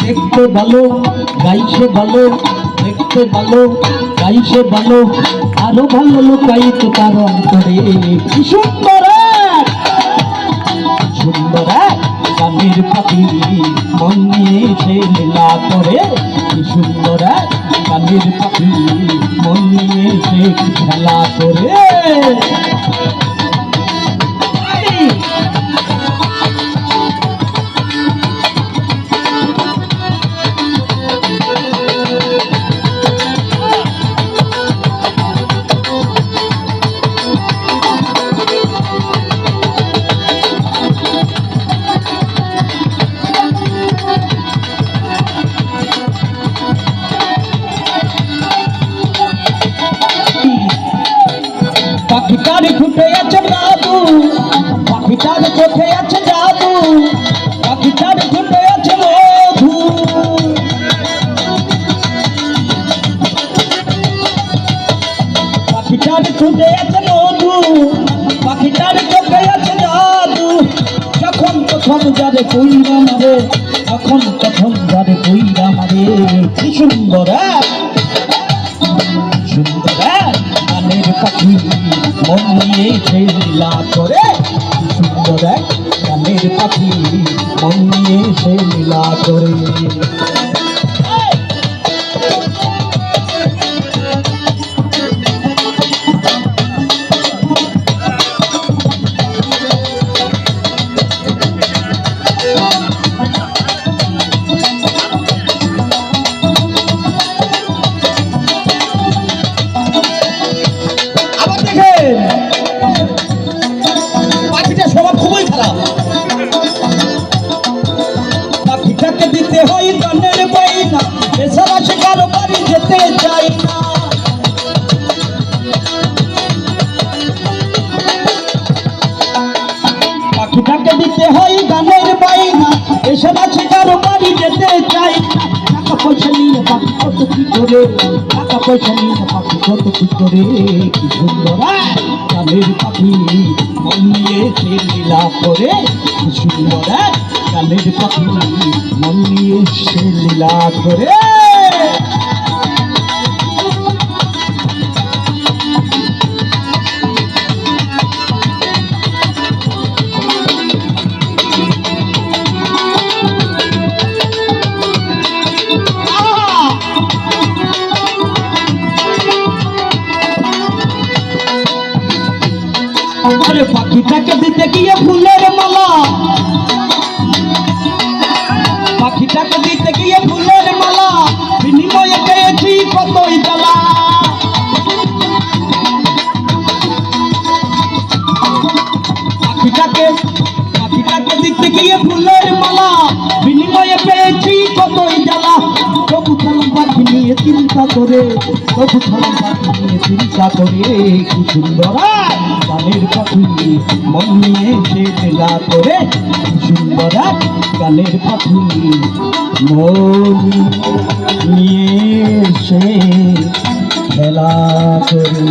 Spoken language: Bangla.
দেখতে ভালো গাইছে ভালো, দেখতে ভালো গাইছে ভালো, আরো ভালো লুকাইত তার অন্তরে। কি সুন্দর সুন্দর গানের পাখি মন নিয়ে সে লীলা করে। কি সুন্দর গানের পাখি মন নিয়ে সে খেলা করে। পাখিটার ফুটে আছে জাদু, পাখিটার চোখে আছে জাদু, পাখিটার ফুটে আছে মধু। পাখিটার ফুটে আছে মধু, পাখিটার চোখে আছে জাদু। যখন তখন যারে কইরা মারে, যখন তখন যারে কইরা মারে। কি সুন্দর সুন্দর গানের পাখি মন নিয়ে সে লীলা করে। সুন্দর গানের পাখি মন নিয়ে সে লীলা করে। পাখিটার স্বভাব খুবই খারাপ। পাখিটাকে দিতে হয় গানের বাইনা, এছাড়া সে কারো বাড়ি যেতে চাই না। পাখিটাকে দিতে হয় গানের বাইনা, এছাড়া সে কারো বাড়ি যেতে চাই না। টাকা পয়সা নিয়ে পাখি কত কি করে, টাকা পয়সা নিয়ে পাখি কত কি করে। কি সুন্দর গানের পাখি মন নিয়ে সে লীলা করে। কি সুন্দর গানের পাখি মন নিয়ে সে লীলা করে। আরে পাখিটাকে দিতে গিয়ে ফুলের মালা, পাখিটাকে দিতে গিয়ে ফুলের মালা, বিনিময়ে পেয়েছি কতই জ্বালা। পাখিটাকে দিতে গিয়ে ফুলের মালা, বিনিময়ে পেয়েছি কতই জ্বালা। তবু থালাম পাখি নিয়ে চিন্তা করে, তবু থালাম পাখি নিয়ে চিন্তা করে। কি সুন্দর গানের পাখি মন নিয়ে সে লীলা করে। কি সুন্দর গানের পাখি মন নিয়ে সে খেলা করে।